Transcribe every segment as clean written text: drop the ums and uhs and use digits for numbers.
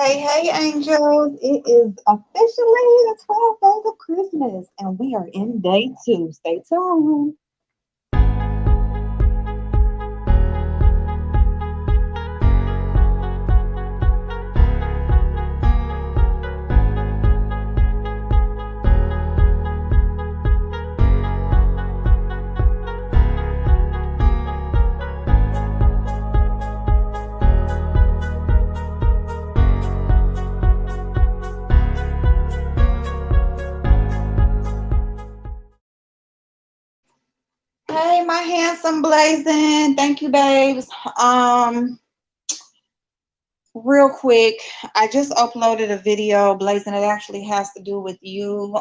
Hey, angels. It is officially the 12 days of Christmas, and we are in day two. Stay tuned. Hey, my handsome blazing. Thank you, babes. Um, Real quick, I just uploaded a video, blazing. It actually has to do with you.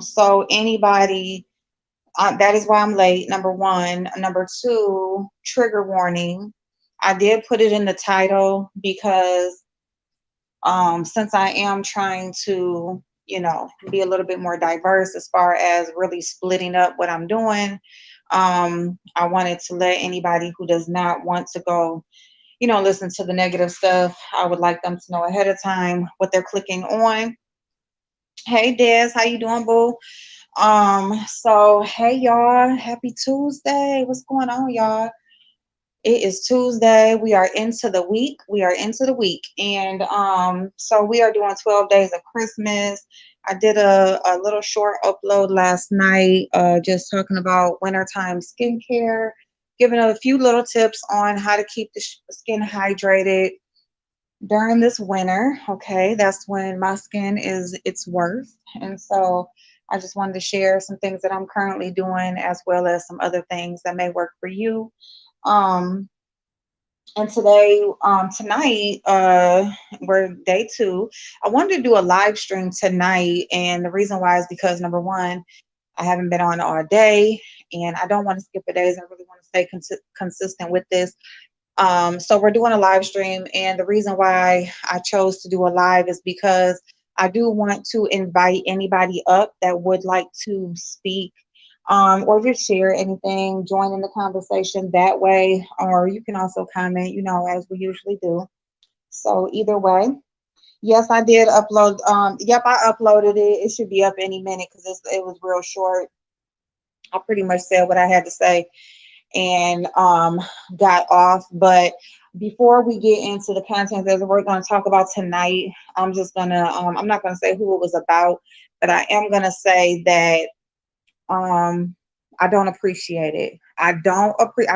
So anybody, that is why I'm late. Number one. Number two, trigger warning. I did put it in the title because since I am trying to, be a little bit more diverse as far as really splitting up what I'm doing, I wanted to let anybody who does not want to go, listen to the negative stuff. I would like them to know ahead of time what they're clicking on. Hey, Des, how you doing, boo? So hey, y'all, happy Tuesday. What's going on, y'all? It is Tuesday. We are into the week. And so we are doing 12 days of Christmas. I did a little short upload last night, just talking about wintertime skincare, giving a few little tips on how to keep the skin hydrated during this winter. Okay, that's when my skin is its worth. And so I just wanted to share some things that I'm currently doing, as well as some other things that may work for you. Um, and tonight, we're day two. I wanted to do a live stream tonight, and the reason why is because number one, I haven't been on all day, and I don't want to skip a days. I really want to stay consistent with this. So we're doing a live stream, and the reason why I chose to do a live is because I do want to invite anybody up that would like to speak, or just share anything, join in the conversation that way, or you can also comment, as we usually do. So either way, yes, I did upload. Yep, I uploaded it. It should be up any minute because it was real short. I pretty much said what I had to say and got off. But before we get into the content that we're going to talk about tonight, I'm not gonna say who it was about, but I am gonna say that I don't appreciate it. I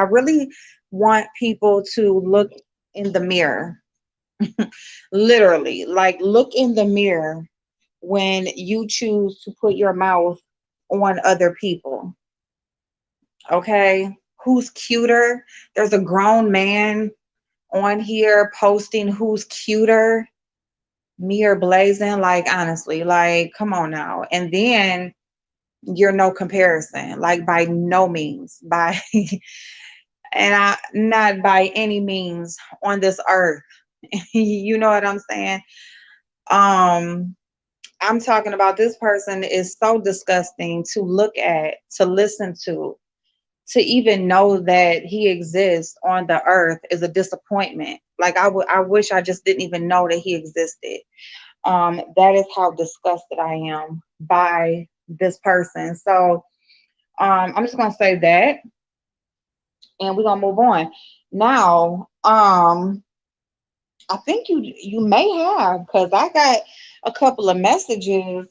really want people to look in the mirror, literally, like look in the mirror when you choose to put your mouth on other people. Okay, who's cuter? There's a grown man on here posting who's cuter, me or Blazing. Like, honestly, like, come on now. And then you're no comparison, like, by no means, by and I not by any means on this earth. You know what I'm saying? Um, I'm talking about this person is so disgusting to look at, to listen to even know that he exists on the earth is a disappointment. Like I wish I just didn't even know that he existed. That is how disgusted I am by this person. So I'm just gonna say that, and we're gonna move on. Now, I think you may have, because I got a couple of messages,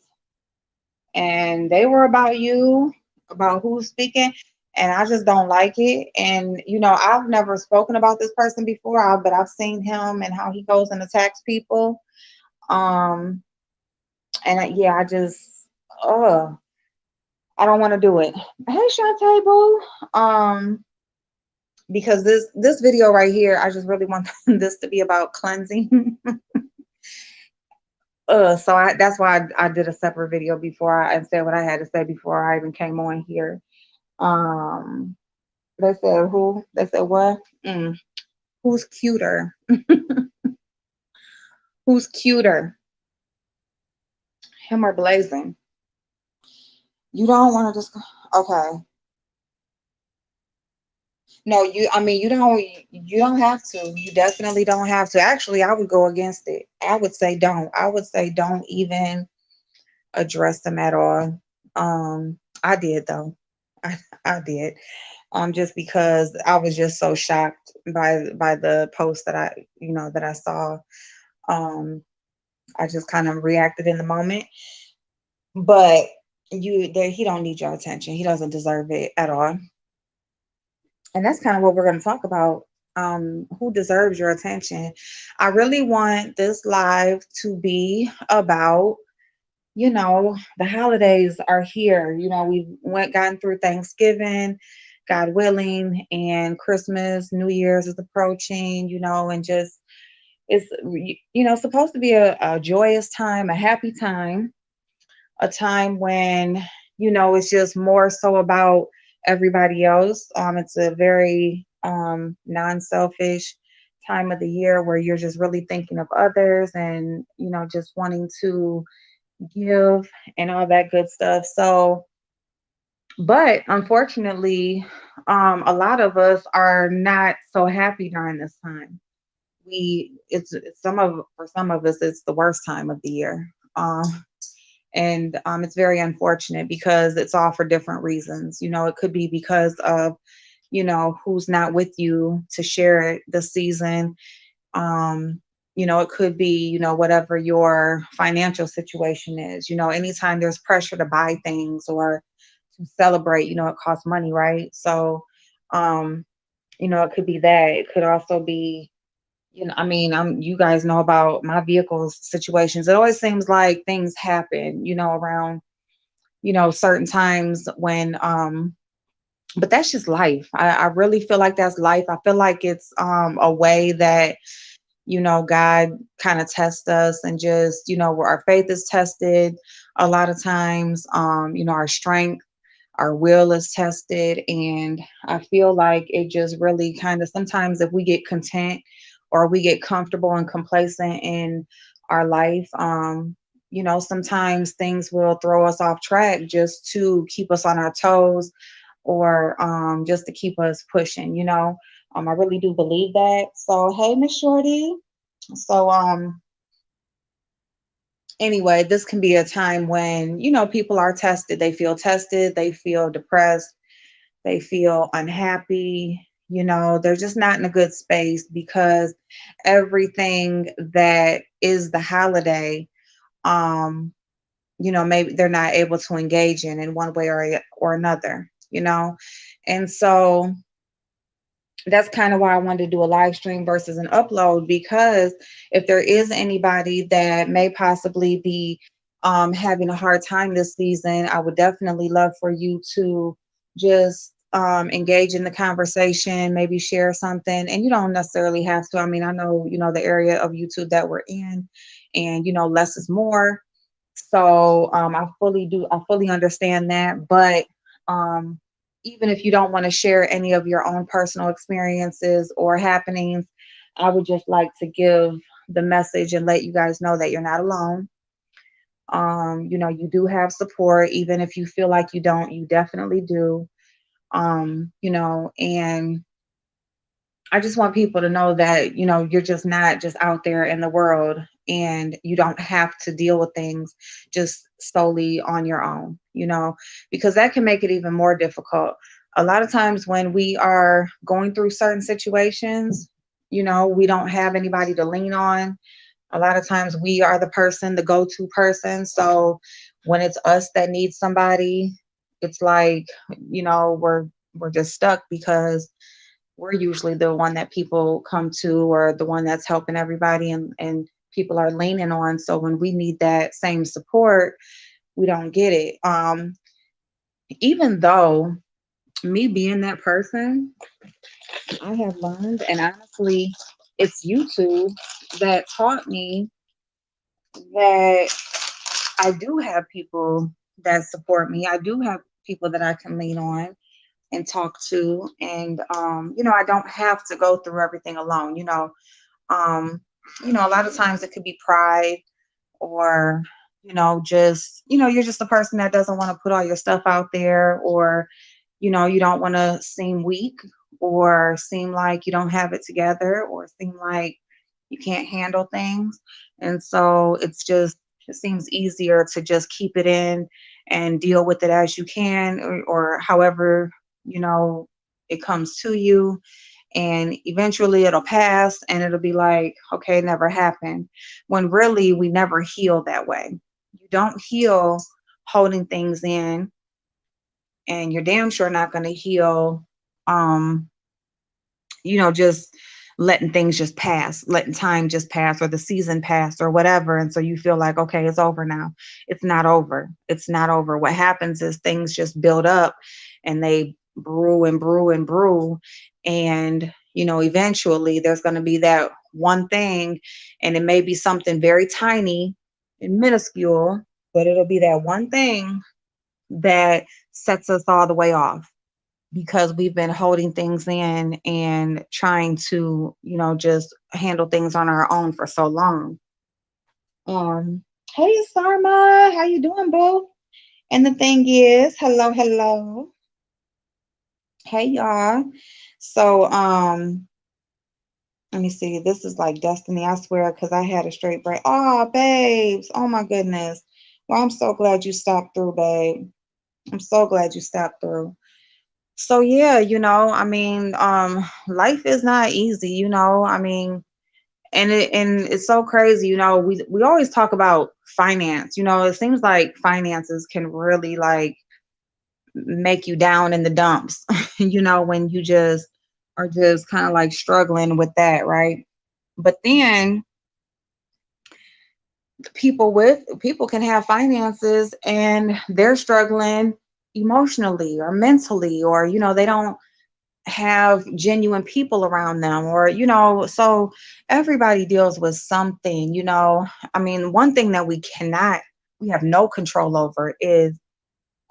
and they were about you, about who's speaking, and I just don't like it. And I've never spoken about this person before, but I've seen him and how he goes and attacks people. Um, and yeah, uh, I don't want to do it. Hey, Shantae Boo. Because this video right here, I just really want this to be about cleansing. That's why I did a separate video before I said what I had to say before I even came on here. Um, they said who? They said what? Who's cuter? Who's cuter? Him or Blazing? You don't want to just okay. No, I mean, you don't have to. You definitely don't have to. Actually, I would go against it. I would say don't. I would say don't even address them at all. I did though. I did. Just because I was just so shocked by the post that that I saw. Um, I just kind of reacted in the moment. But he don't need your attention. He doesn't deserve it at all. And that's kind of what we're going to talk about. Who deserves your attention? I really want this live to be about, the holidays are here. We've gotten through Thanksgiving, God willing, and Christmas, New Year's is approaching, and just it's supposed to be a joyous time, a happy time, a time when it's just more so about everybody else. It's a very non-selfish time of the year where you're just really thinking of others and just wanting to give and all that good stuff. So, but unfortunately, a lot of us are not so happy during this time. For some of us, it's the worst time of the year. And it's very unfortunate because it's all for different reasons. It could be because of who's not with you to share the season. um it could be whatever your financial situation is. Anytime there's pressure to buy things or to celebrate, it costs money, right? So um it could be that. It could also be, I mean, you guys know about my vehicle's situations. It always seems like things happen, around, certain times when, but that's just life. I really feel like that's life. I feel like it's a way that, God kind of tests us and just, where our faith is tested a lot of times, our strength, our will is tested. And I feel like it just really kind of sometimes if we get content or we get comfortable and complacent in our life, sometimes things will throw us off track just to keep us on our toes or just to keep us pushing, I really do believe that. So, hey, Miss Shorty. So, anyway, this can be a time when, people are tested, they feel depressed, they feel unhappy, they're just not in a good space because everything that is the holiday, um, maybe they're not able to engage in one way or another, And so that's kind of why I wanted to do a live stream versus an upload, because if there is anybody that may possibly be having a hard time this season, I would definitely love for you to just engage in the conversation, maybe share something. And you don't necessarily have to. I mean, I know, the area of YouTube that we're in, and, less is more. So I fully understand that. But um, even if you don't want to share any of your own personal experiences or happenings, I would just like to give the message and let you guys know that you're not alone. You do have support, even if you feel like you don't, you definitely do. And I just want people to know that, you're just not just out there in the world and you don't have to deal with things just solely on your own, because that can make it even more difficult. A lot of times when we are going through certain situations, we don't have anybody to lean on. A lot of times we are the go-to person. So when it's us that needs somebody, it's like, we're just stuck because we're usually the one that people come to or the one that's helping everybody and people are leaning on. So when we need that same support, we don't get it. Even though me being that person, I have learned, and honestly, it's YouTube that taught me that I do have people that support me. I do have people that I can lean on and talk to. And, I don't have to go through everything alone. Um, a lot of times it could be pride or, just, you're just a person that doesn't want to put all your stuff out there or, you don't want to seem weak or seem like you don't have it together or seem like you can't handle things. And so it seems easier to just keep it in and deal with it as you can, or however, you know, it comes to you. And eventually it'll pass and it'll be like, okay, it never happened. When really we never heal that way. You don't heal holding things in, and you're damn sure not going to heal, um, just letting things just pass, letting time just pass or the season pass or whatever. And so you feel like, okay, it's over now. It's not over. It's not over. What happens is things just build up and they brew and brew and brew. And, eventually there's going to be that one thing, and it may be something very tiny and minuscule, but it'll be that one thing that sets us all the way off because we've been holding things in and trying to, just handle things on our own for so long. Um, hey Sarma, how you doing, boo? And the thing is, hello, hello. Hey y'all. So let me see. This is like destiny, I swear, because I had a straight break. Oh, babes. Oh my goodness. Well, I'm so glad you stopped through, babe. I'm so glad you stopped through. So yeah, I mean, life is not easy, I mean, and it's so crazy, we always talk about finance, it seems like finances can really like make you down in the dumps, when you just are just kind of like struggling with that, right? But then people can have finances and they're struggling emotionally or mentally, or they don't have genuine people around them, or so everybody deals with something. I mean, one thing that we have no control over is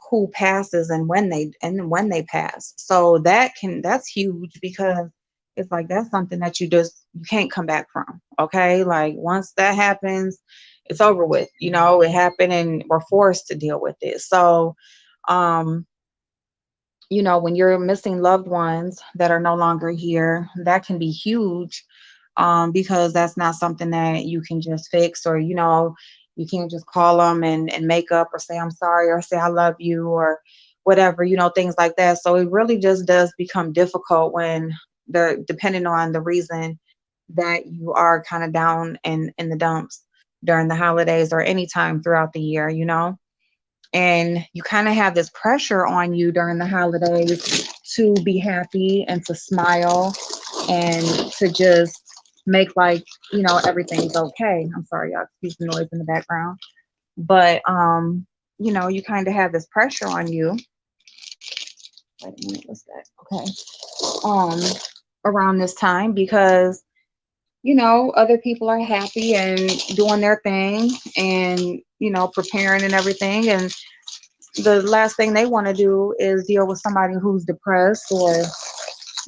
who passes and when they pass. So that's huge, because it's like that's something that you can't come back from. Okay, like once that happens, it's over with. It happened and we're forced to deal with it. So um when you're missing loved ones that are no longer here, that can be huge, because that's not something that you can just fix, or, you can't just call them and make up or say, I'm sorry, or say, I love you, or whatever, things like that. So it really just does become difficult when depending on the reason that you are kind of down in the dumps during the holidays or any time throughout the year. And you kind of have this pressure on you during the holidays to be happy and to smile and to just make like, everything's okay. I'm sorry, y'all, excuse the noise in the background. But you kind of have this pressure on you. Wait a minute, what's that? Okay. Um Around this time, because other people are happy and doing their thing and preparing and everything, and the last thing they want to do is deal with somebody who's depressed, or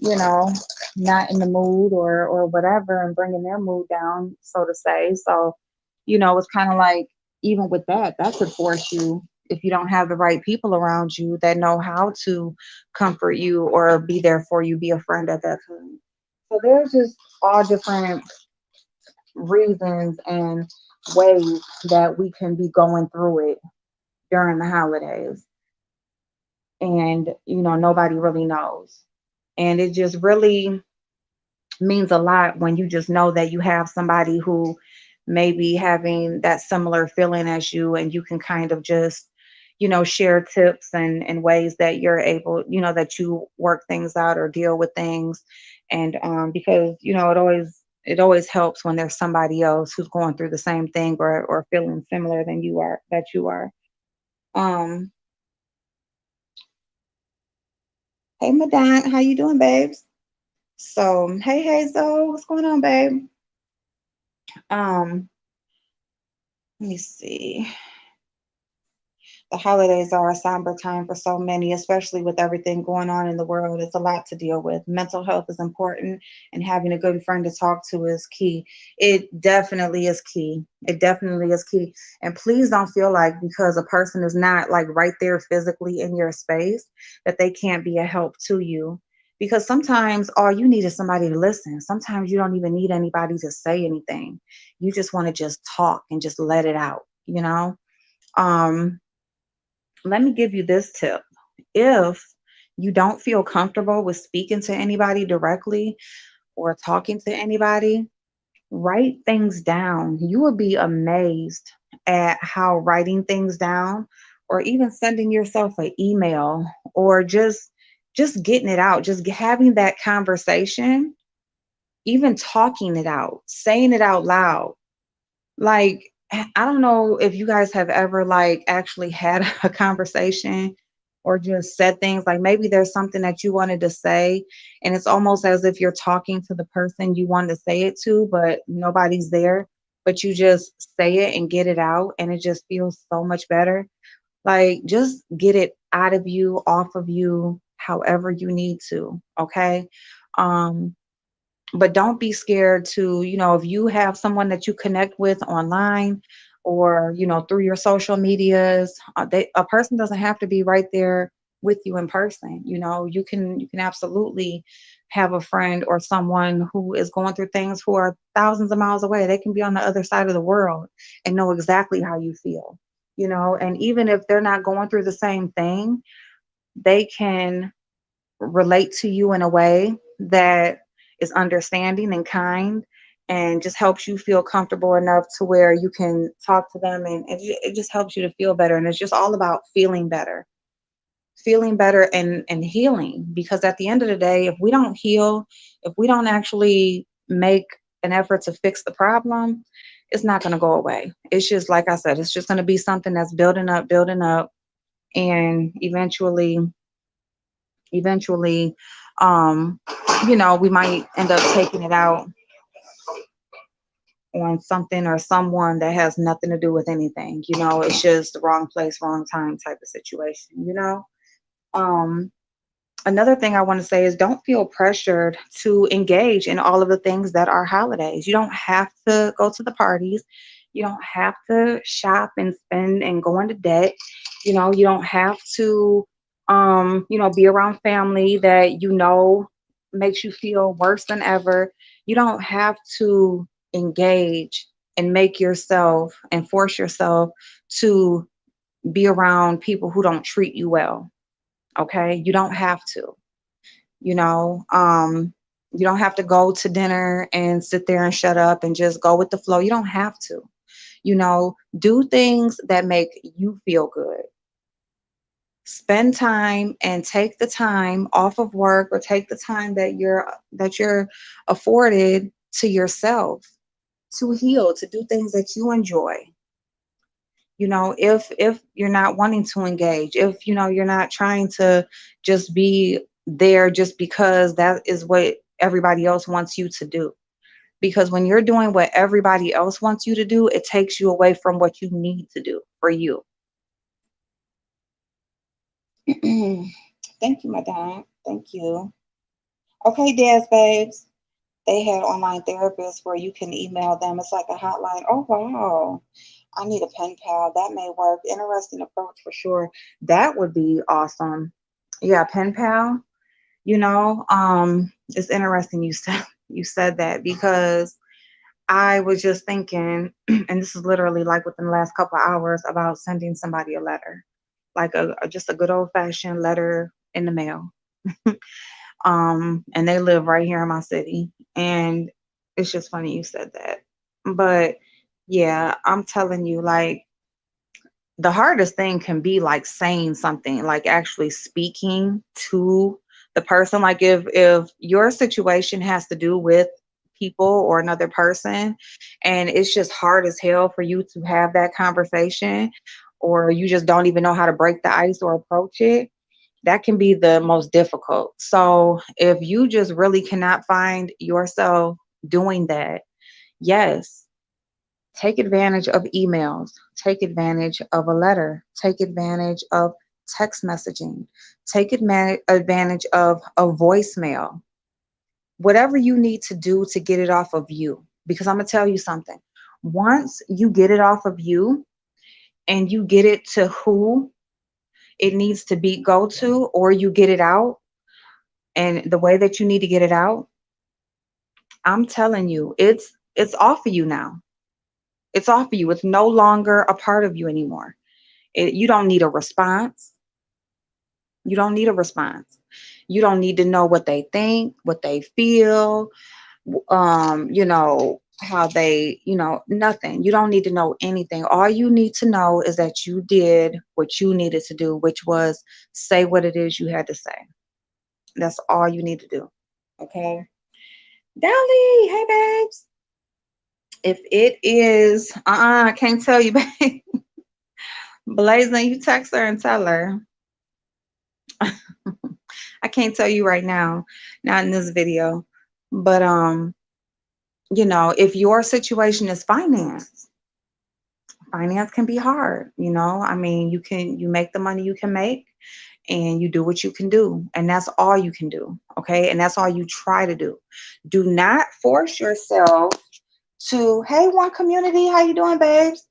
you know not in the mood, or whatever, and bringing their mood down, so to say. So it's kind of like, even with that could force you, if you don't have the right people around you that know how to comfort you or be there for you, be a friend at that time. So there's just all different reasons and ways that we can be going through it during the holidays, and nobody really knows. And it just really means a lot when you just know that you have somebody who may be having that similar feeling as you, and you can kind of just share tips and ways that you're able, that you work things out or deal with things. And because it always helps when there's somebody else who's going through the same thing, or feeling similar than you are. um Hey, Madonna, how you doing, babes? So, hey, Hazel, what's going on, babe? Um, Let me see. The holidays are a somber time for so many, especially with everything going on in the world. It's a lot to deal with. Mental health is important, and having a good friend to talk to is key. It definitely is key. It definitely is key. And please don't feel like because a person is not like right there physically in your space that they can't be a help to you. because sometimes all you need is somebody to listen. Sometimes you don't even need anybody to say anything. You just want to just talk and just let it out, you know? Um, Let me give you this tip. If you don't feel comfortable with speaking to anybody directly or talking to anybody, write things down. You will be amazed at how writing things down or even sending yourself an email or just getting it out, just having that conversation, even talking it out, saying it out loud. Like, I don't know if you guys have ever like actually had a conversation or just said things like maybe there's something that you wanted to say and it's almost as if you're talking to the person you wanted to say it to, but nobody's there, but you just say it and get it out and it just feels so much better. Like just get it out of you, off of you, however you need to, okay? Um but don't be scared to, if you have someone that you connect with online or through your social medias, a person doesn't have to be right there with you in person. You can absolutely have a friend or someone who is going through things who are thousands of miles away. They can be on the other side of the world and know exactly how you feel. And even if they're not going through the same thing, they can relate to you in a way that is understanding and kind and just helps you feel comfortable enough to where you can talk to them, and it just helps you to feel better, and it's just all about feeling better and healing, because at the end of the day, if we don't heal, if we don't actually make an effort to fix the problem, it's not going to go away. It's just like I said, it's just going to be something that's building up, and eventually, um we might end up taking it out on something or someone that has nothing to do with anything. It's just the wrong place, wrong time type of situation. um Another thing I want to say is don't feel pressured to engage in all of the things that are holidays. You don't have to go to the parties. You don't have to shop and spend and go into debt. You don't have to, be around family that makes you feel worse than ever. You don't have to engage and make yourself and force yourself to be around people who don't treat you well. Okay? You don't have to. You know, um, you don't have to go to dinner and sit there and shut up and just go with the flow. You don't have to. Do things that make you feel good. Spend time and take the time off of work, or take the time that you're afforded to yourself to heal, to do things that you enjoy. If you're not wanting to engage, if you're not trying to just be there just because that is what everybody else wants you to do, because when you're doing what everybody else wants you to do, it takes you away from what you need to do for you. Thank you, madam. Thank you. Okay, Des babes. They had online therapists where you can email them. It's like a hotline. Oh wow. I need a pen pal. That may work. Interesting approach for sure. That would be awesome. Yeah, pen pal. It's interesting you said that, because I was just thinking, and this is literally like within the last couple of hours, about sending somebody a letter, like just a good old fashioned letter in the mail. And they live right here in my city, and it's just funny you said that. But yeah, I'm telling you, like, the hardest thing can be like saying something, like actually speaking to the person. Like if your situation has to do with people or another person, and it's just hard as hell for you to have that conversation, or you just don't even know how to break the ice or approach it, that can be the most difficult. So if you just really cannot find yourself doing that, yes, take advantage of emails, take advantage of a letter, take advantage of text messaging, take advantage of a voicemail, whatever you need to do to get it off of you. Because I'm going to tell you something. Once you get it off of you and you get it to who it needs to be go to, or you get it out, And the way that you need to get it out, I'm telling you, it's off of you now. It's off of you. It's no longer a part of you anymore. You don't need a response. You don't need a response. You don't need to know what they think, what they feel, how they, nothing. You don't need to know anything. All you need to know is that you did what you needed to do, which was say what it is you had to say. That's all you need to do. Okay. Dolly, hey babes. If it is, I can't tell you, babe. Blazing, you text her and tell her. I can't tell you right now, not in this video. But if your situation is finance can be hard. I mean, you make the money you can make and you do what you can do. And that's all you can do. Okay. And that's all you try to do. Do not force yourself to, hey, One Community, how you doing, babes?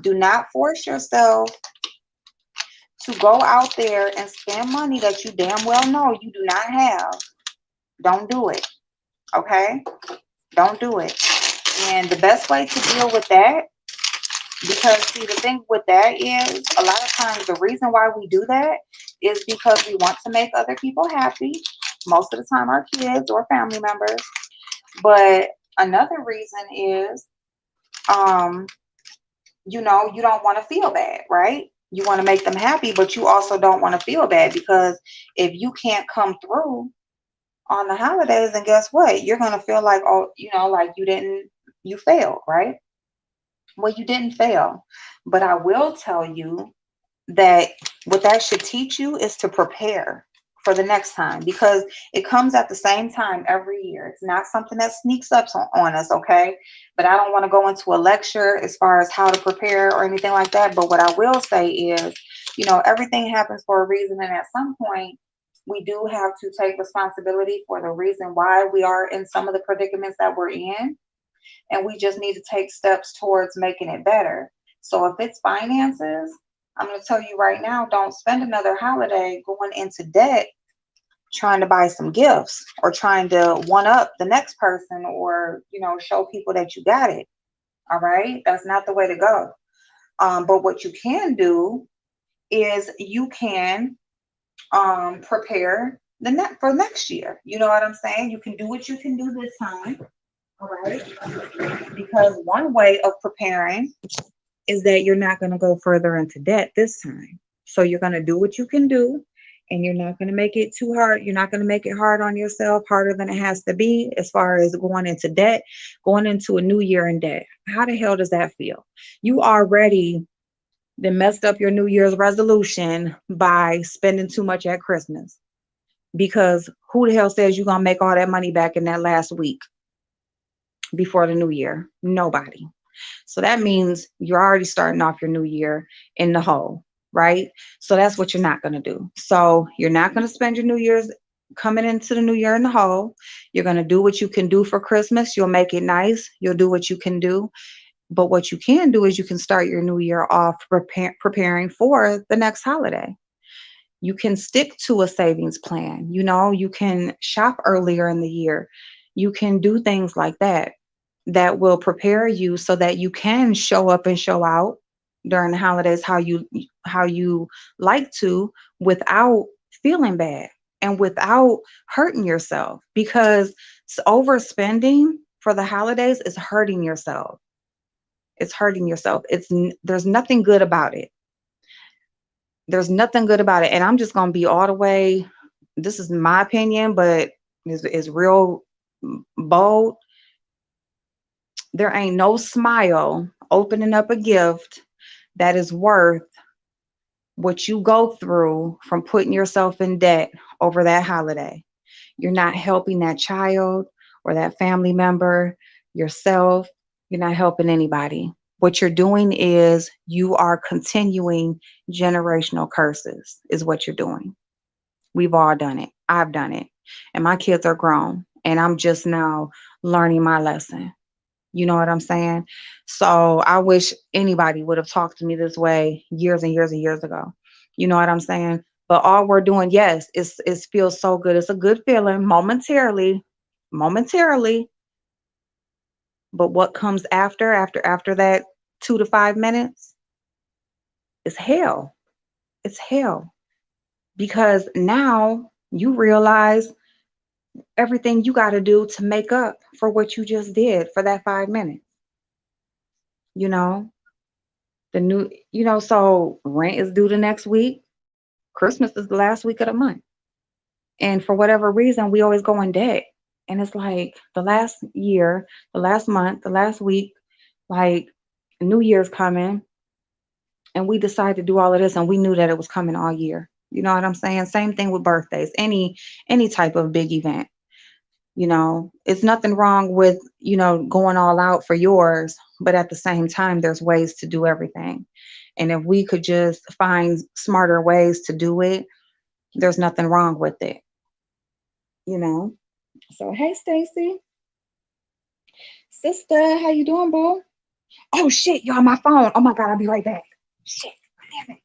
Do not force yourself to go out there and spend money that you damn well know you do not have. Don't do it. Okay? Don't do it. And the best way to deal with that, because see, the thing with that is a lot of times the reason why we do that is because we want to make other people happy. Most of the time our kids or family members. But another reason is you don't want to feel bad, right? You want to make them happy, but you also don't want to feel bad, because if you can't come through on the holidays, then guess what? You're going to feel like, oh, like you failed, right? Well, you didn't fail, but I will tell you that what that should teach you is to prepare for the next time, because it comes at the same time every year. It's not something that sneaks up on us, okay? But I don't want to go into a lecture as far as how to prepare or anything like that. But what I will say is, everything happens for a reason. And at some point, we do have to take responsibility for the reason why we are in some of the predicaments that we're in. And we just need to take steps towards making it better. So if it's finances, I'm going to tell you right now, don't spend another holiday going into debt trying to buy some gifts or trying to one up the next person, or, show people that you got it. All right. That's not the way to go. But what you can do is you can prepare for next year. You know what I'm saying? You can do what you can do this time. All right. Because one way of preparing is that you're not going to go further into debt this time. So you're going to do what you can do, and you're not going to make it too hard. You're not going to make it hard on yourself, harder than it has to be, as far as going into debt, going into a new year in debt. How the hell does that feel? You already then messed up your New Year's resolution by spending too much at Christmas, because who the hell says you're going to make all that money back in that last week before the new year? Nobody. So that means you're already starting off your new year in the hole, right? So that's what you're not going to do. So you're not going to spend your New Year's coming into the new year in the hole. You're going to do what you can do for Christmas. You'll make it nice. You'll do what you can do. But what you can do is you can start your new year off preparing for the next holiday. You can stick to a savings plan. You can shop earlier in the year. You can do things like that will prepare you so that you can show up and show out during the holidays how you like to, without feeling bad and without hurting yourself, because overspending for the holidays is hurting yourself. It's hurting yourself. There's nothing good about it. There's nothing good about it. And I'm just going to be all the way, this is my opinion, but it's real bold. There ain't no smile opening up a gift that is worth what you go through from putting yourself in debt over that holiday. You're not helping that child or that family member, yourself. You're not helping anybody. What you're doing is you are continuing generational curses, is what you're doing. We've all done it. I've done it. And my kids are grown, and I'm just now learning my lesson. You know what I'm saying? So I wish anybody would have talked to me this way years and years and years ago. You know what I'm saying? But all we're doing, yes, is feels so good. It's a good feeling momentarily, but what comes after that 2 to 5 minutes is hell. It's hell. Because now you realize everything you got to do to make up for what you just did for that 5 minutes. You know, so rent is due the next week. Christmas is the last week of the month. And for whatever reason, we always go in debt. And it's like the last year, the last month, the last week, like New Year's coming, and we decided to do all of this, and we knew that it was coming all year. You know what I'm saying? Same thing with birthdays, any type of big event. It's nothing wrong with, going all out for yours, but at the same time, there's ways to do everything. And if we could just find smarter ways to do it, there's nothing wrong with it, you know? So, hey, Stacy, sister, how you doing, boo? Oh, shit, you're on my phone. Oh, my God, I'll be right back. Shit, damn it.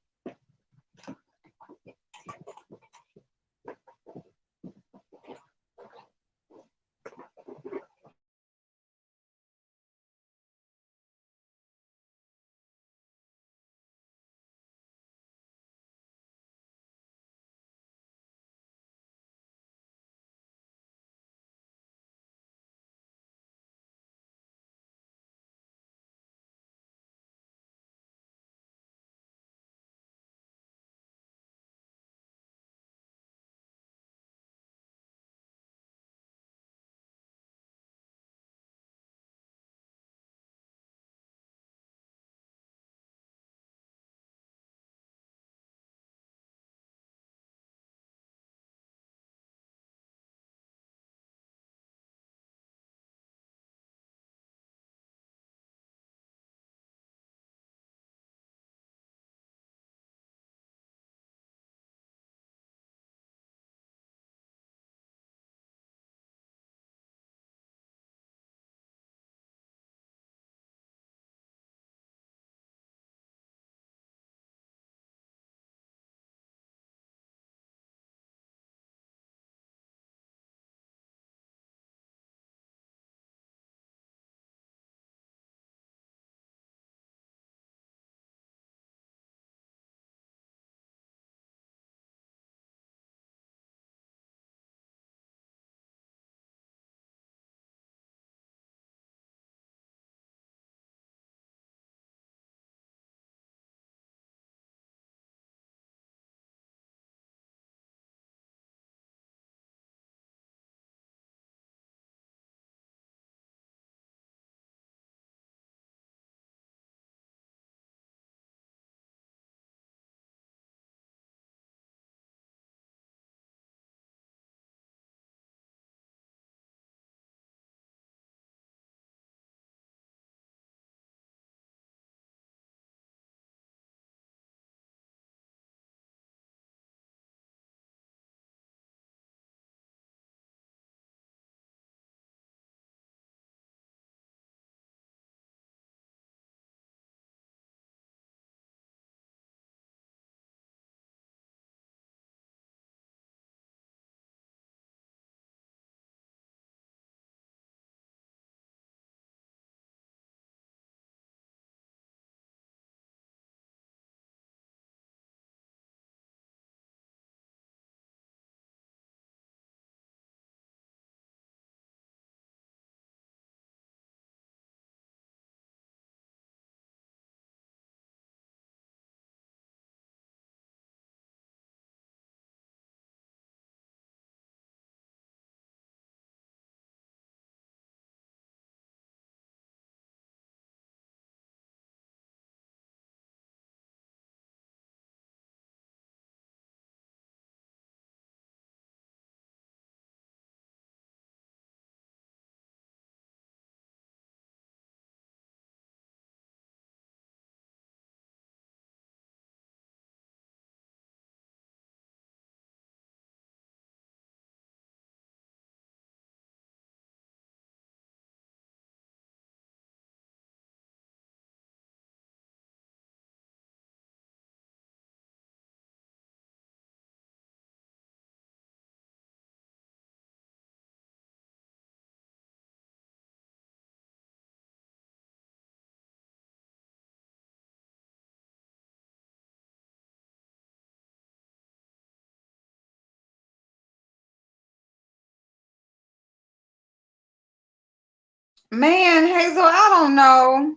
Man, Hazel, I don't know.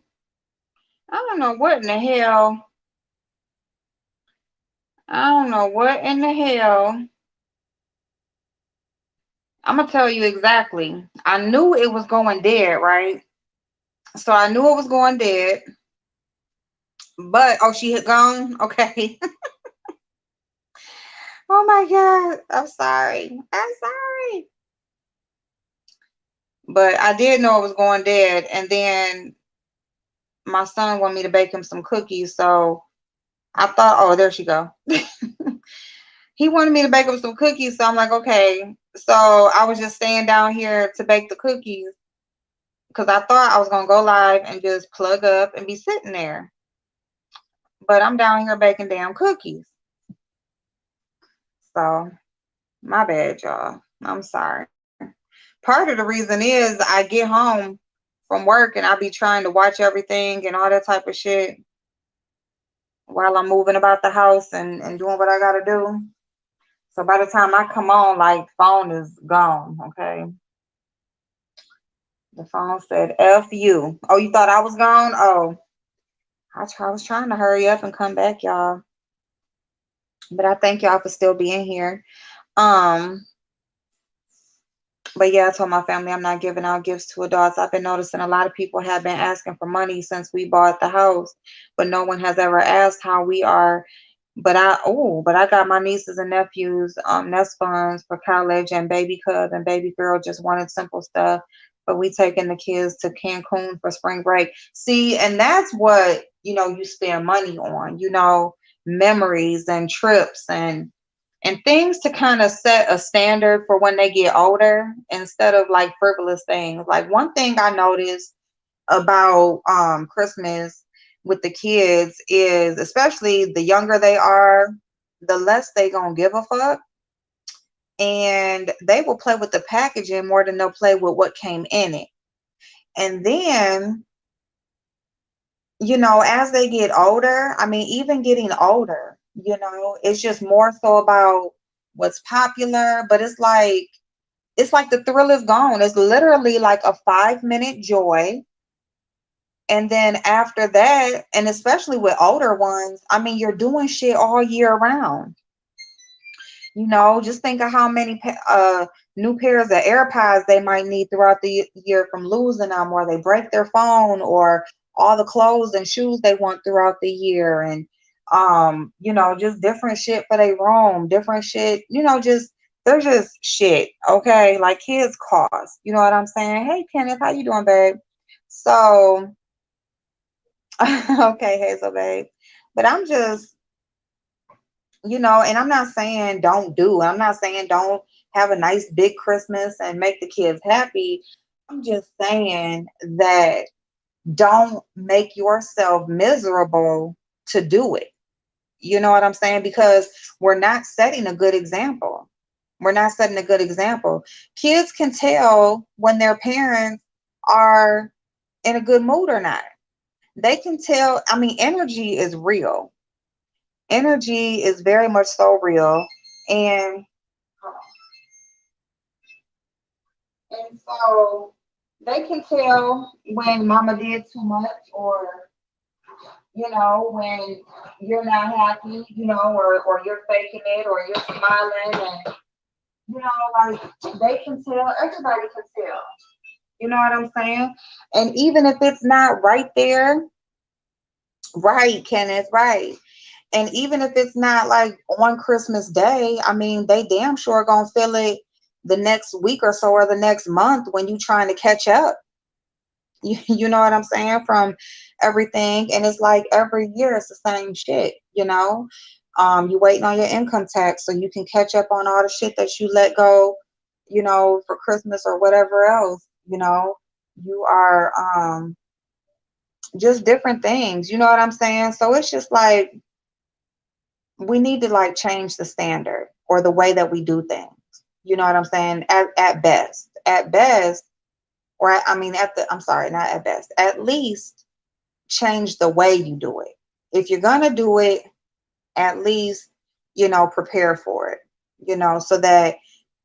I don't know what in the hell. I don't know what in the hell. I'm gonna tell you exactly. I knew it was going dead, right? So I knew it was going dead. But oh, she had gone. Okay. Oh my God. I'm sorry. I'm sorry. But I did know it was going dead. And then my son wanted me to bake him some cookies. So I thought, oh, there she go. He wanted me to bake him some cookies. So I'm like, okay. So I was just staying down here to bake the cookies because I thought I was going to go live and just plug up and be sitting there. But I'm down here baking damn cookies. So my bad, y'all. I'm sorry. Part of the reason is I get home from work and I be trying to watch everything and all that type of shit while I'm moving about the house and doing what I gotta do. So by the time I come on, like phone is gone, okay? The phone said F you. Oh, you thought I was gone? Oh, I was trying to hurry up and come back, y'all. But I thank y'all for still being here. Um, But yeah, I told my family I'm not giving out gifts to adults. I've been noticing a lot of people have been asking for money since we bought the house, but no one has ever asked how we are. But I got my nieces and nephews nest funds for college, and baby cuz and baby girl just wanted simple stuff. But we taking the kids to Cancun for spring break. See, and that's what you spend money on, memories and trips and things to kind of set a standard for when they get older instead of like frivolous things. Like one thing I noticed about Christmas with the kids is, especially the younger they are, the less they gonna give a fuck, and they will play with the packaging more than they'll play with what came in it. And then as they get older, I mean, even getting older, it's just more so about what's popular, but it's like the thrill is gone. It's literally like a 5-minute joy. And then after that, and especially with older ones, I mean, you're doing shit all year round. Just think of how many new pairs of AirPods they might need throughout the year from losing them, or they break their phone, or all the clothes and shoes they want throughout the year, and just different shit for their room, different shit, just they're just shit, okay? Like kids cost, you know what I'm saying? Hey Kenneth, how you doing, babe? So okay, Hazel, babe. But I'm just and I'm not saying don't do. I'm not saying don't have a nice big Christmas and make the kids happy. I'm just saying that don't make yourself miserable to do it. You know what I'm saying? Because we're not setting a good example. We're not setting a good example. Kids can tell when their parents are in a good mood or not. They can tell. I mean, energy is real. Energy is very much so real. And and so they can tell when mama did too much, or when you're not happy, or you're faking it, or you're smiling, and like they can tell, everybody can tell. You know what I'm saying? And even if it's not right there, right, Kenneth, right. And even if it's not like on Christmas Day, I mean, they damn sure gonna feel it the next week or so, or the next month when you trying to catch up. You know what I'm saying? From everything. And it's like every year it's the same shit. You waiting on your income tax so you can catch up on all the shit that you let go, for Christmas or whatever else. You are just different things, you know what I'm saying? So it's just like we need to like change the standard or the way that we do things. You know what I'm saying? At best. At best, or I mean I'm sorry, not at best. At least change the way you do it. If you're gonna do it, at least, prepare for it, so that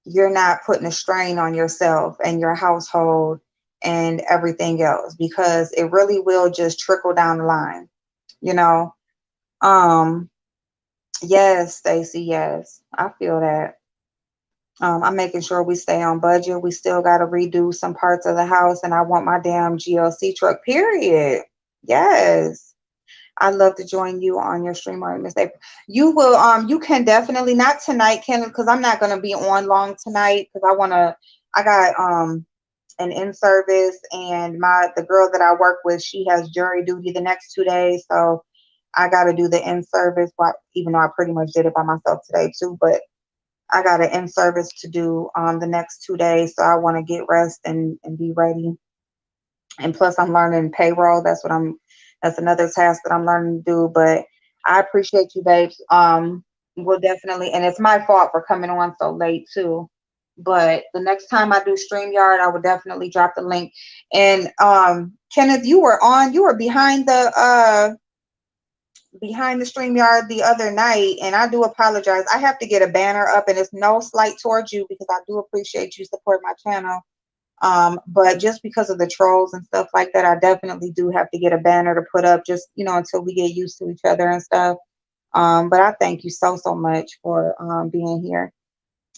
you're not putting a strain on yourself and your household and everything else, because it really will just trickle down the line, you know. Um, yes, Stacy, yes, I feel that. I'm making sure we stay on budget. We still got to redo some parts of the house, and I want my damn GLC truck, period. Yes. I'd love to join you on your stream, or Miss April. You will, you can definitely, not tonight, Ken, because I'm not gonna be on long tonight, because I got an in-service, and the girl that I work with, she has jury duty the next 2 days, so I gotta do the in-service, even though I pretty much did it by myself today too, but I got an in-service to do the next 2 days, so I want to get rest and be ready. And plus I'm learning payroll. That's another task that I'm learning to do. But I appreciate you, babes. We'll definitely, and it's my fault for coming on so late too. But the next time I do StreamYard, I will definitely drop the link. And Kenneth, you were behind the StreamYard the other night, and I do apologize. I have to get a banner up, and it's no slight towards you, because I do appreciate you support my channel. But just because of the trolls and stuff like that, I definitely do have to get a banner to put up, just, until we get used to each other and stuff. But I thank you so, so much for being here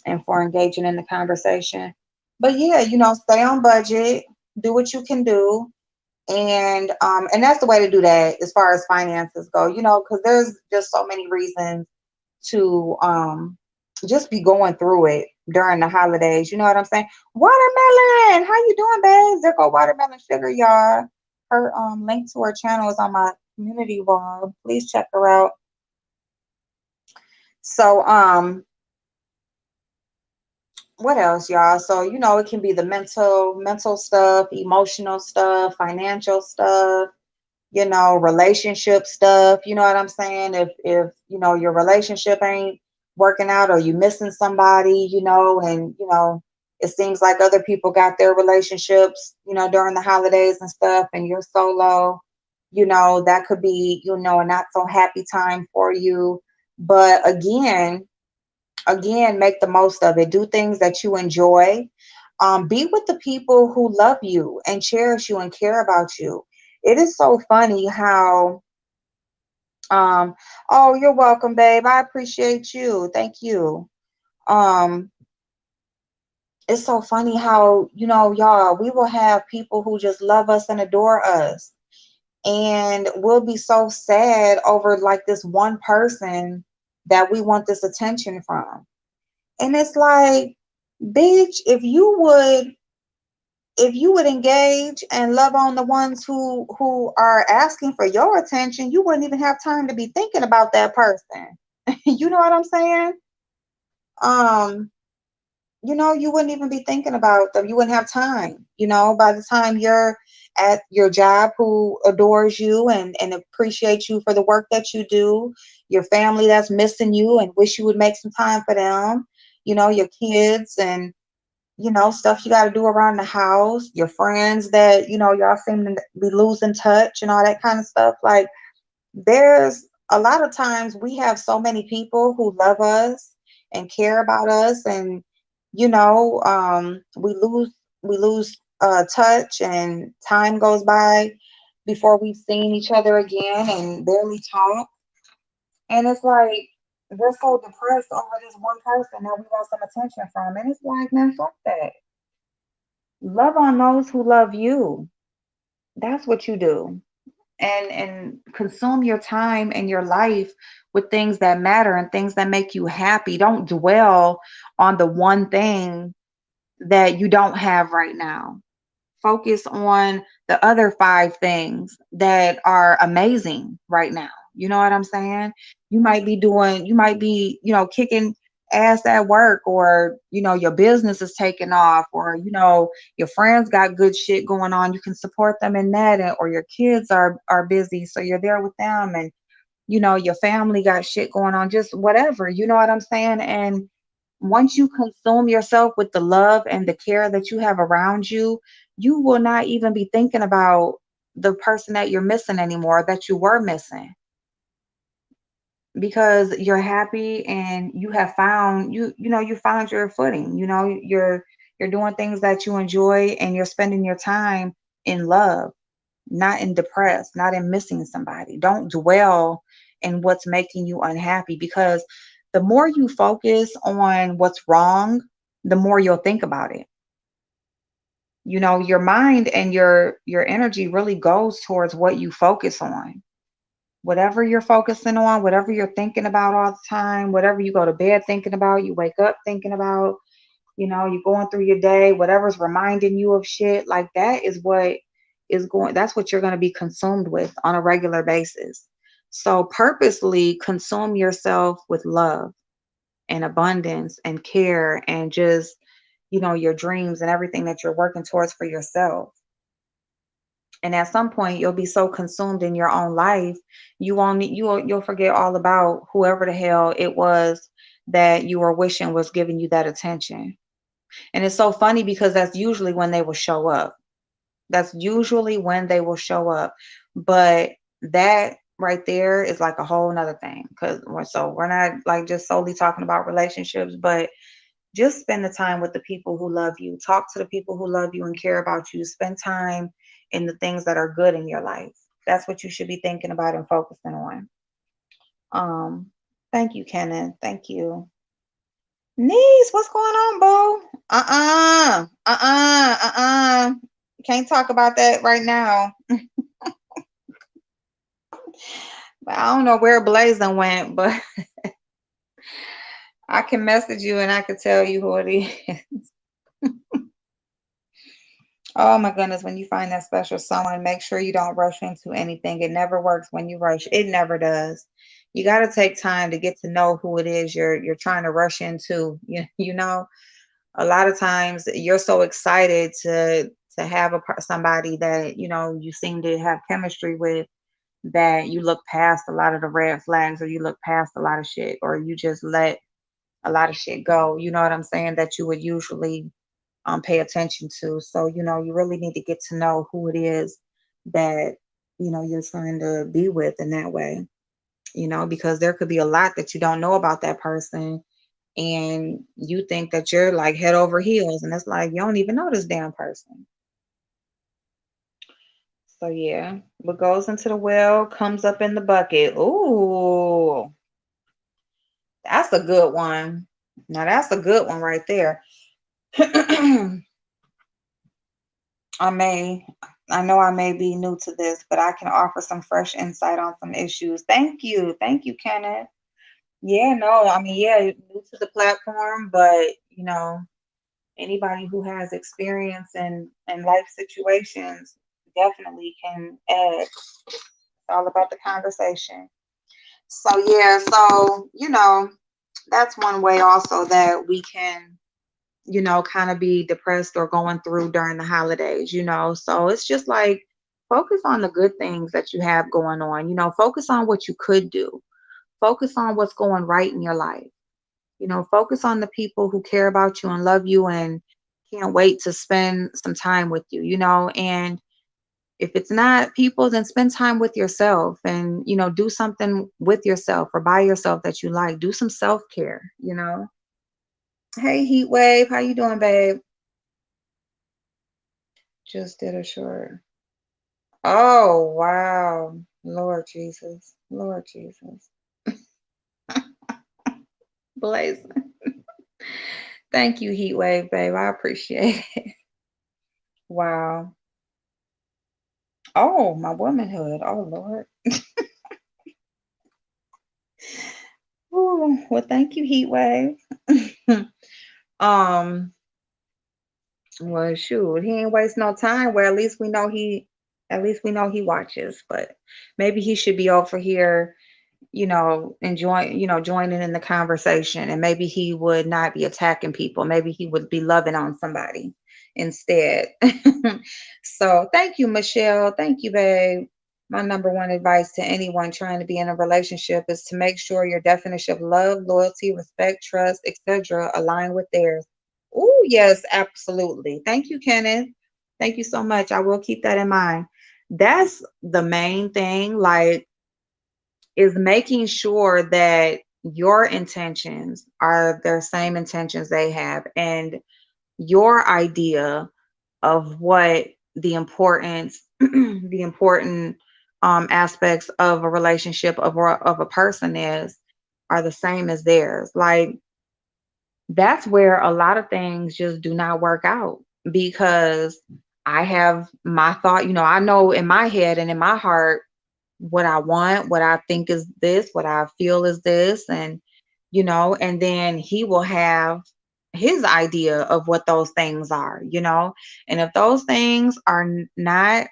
and for engaging in the conversation. But yeah, stay on budget, do what you can do. And that's the way to do that as far as finances go, because there's just so many reasons to just be going through it during the holidays. You know what I'm saying? Watermelon, how you doing, babes? There go Watermelon Sugar, y'all. Her link to her channel is on my community wall. Please check her out. So what else, y'all? So it can be the mental stuff, emotional stuff, financial stuff, relationship stuff. You know what I'm saying? If your relationship ain't working out, or you missing somebody, and it seems like other people got their relationships, during the holidays and stuff, and you're solo, that could be, a not so happy time for you. But again, make the most of it. Do things that you enjoy. Be with the people who love you and cherish you and care about you. It is so funny how, oh, you're welcome, babe. I appreciate you. Thank you. Um, it's so funny how, y'all, we will have people who just love us and adore us. And we'll be so sad over like this one person that we want this attention from. And it's like, bitch, if you would engage and love on the ones who are asking for your attention, you wouldn't even have time to be thinking about that person. You know what I'm saying? Um, you wouldn't even be thinking about them. You wouldn't have time. By the time you're at your job, who adores you and appreciates you for the work that you do, your family that's missing you and wish you would make some time for them, your kids, and stuff you got to do around the house, your friends that, y'all seem to be losing touch and all that kind of stuff. Like, there's a lot of times we have so many people who love us and care about us, and, we lose touch, and time goes by before we've seen each other again and barely talk. And it's like, we're so depressed over this one person that we want some attention from. And it's like, man, fuck that. Love on those who love you. That's what you do. And consume your time and your life with things that matter and things that make you happy. Don't dwell on the one thing that you don't have right now. Focus on the other five things that are amazing right now. You know what I'm saying? You might be, kicking ass at work, or, your business is taking off, or, your friends got good shit going on. You can support them in that, or your kids are busy, so you're there with them, and, your family got shit going on, just whatever. You know what I'm saying? And once you consume yourself with the love and the care that you have around you, you will not even be thinking about the person that you're missing anymore, that you were missing, because you're happy and you have found you found your footing. You're doing things that you enjoy, and you're spending your time in love, not in depressed, not in missing somebody. Don't dwell in what's making you unhappy, because the more you focus on what's wrong, the more you'll think about it. Your mind and your energy really goes towards what you focus on. Whatever you're focusing on, whatever you're thinking about all the time, whatever you go to bed thinking about, you wake up thinking about, you're going through your day, whatever's reminding you of shit, like that is what that's what you're going to be consumed with on a regular basis. So purposely consume yourself with love and abundance and care, and just, your dreams and everything that you're working towards for yourself. And at some point you'll be so consumed in your own life, you'll forget all about whoever the hell it was that you were wishing was giving you that attention. And it's so funny because that's usually when they will show up. That's usually when they will show up. But that right there is like a whole nother thing, because we're not like just solely talking about relationships, but just spend the time with the people who love you. Talk to the people who love you and care about you. Spend time in the things that are good in your life. That's what you should be thinking about and focusing on. Um, Thank you, Kenneth. Thank you. Niece, what's going on, boo? Can't talk about that right now. But I don't know where Blazing went, but I can message you and I can tell you who it is. Oh my goodness, when you find that special someone, make sure you don't rush into anything. It never works when you rush. It never does. You got to take time to get to know who it is you're trying to rush into. A lot of times you're so excited to have somebody that you seem to have chemistry with, that you look past a lot of the red flags, or you look past a lot of shit, or you just let a lot of shit go. You know what I'm saying? That you would usually pay attention to. So, you really need to get to know who it is that, you're trying to be with in that way, because there could be a lot that you don't know about that person, and you think that you're like head over heels, and it's like you don't even know this damn person. So yeah, what goes into the well comes up in the bucket. Ooh, that's a good one. Now that's a good one right there. I may, I know I may be new to this, but I can offer some fresh insight on some issues. Thank you. Thank you, Kenneth. Yeah, no, I mean, yeah, new to the platform, but anybody who has experience in life situations definitely can add. It's all about the conversation. So yeah, so that's one way also that we can kind of be depressed or going through during the holidays. So it's just like focus on the good things that you have going on, focus on what you could do, focus on what's going right in your life, focus on the people who care about you and love you and can't wait to spend some time with you. And if it's not people, then spend time with yourself and, do something with yourself or by yourself that you like. Do some self-care. Hey, Heat Wave, how you doing, babe? Just did a short. Oh, wow. Lord Jesus. Lord Jesus. Blazing. Thank you, Heat Wave, babe. I appreciate it. Wow. Oh, my womanhood. Oh, Lord. Ooh, well, thank you, Heat Wave. um, well, shoot, he ain't waste no time. Well, at least we know he watches, but maybe he should be over here enjoying, joining in the conversation, and maybe he would not be attacking people. Maybe he would be loving on somebody instead. So thank you, Michelle. Thank you, babe. My number one advice to anyone trying to be in a relationship is to make sure your definition of love, loyalty, respect, trust, etc. align with theirs. Oh, yes, absolutely. Thank you, Kenneth. Thank you so much. I will keep that in mind. That's the main thing. Like, is making sure that your intentions are the same intentions they have. And your idea of what the importance, the important aspects of a relationship of a person is, are the same as theirs. Like, that's where a lot of things just do not work out, because I have my thought, I know in my head and in my heart what I want, what I think is this, what I feel is this, and then he will have his idea of what those things are. And if those things are not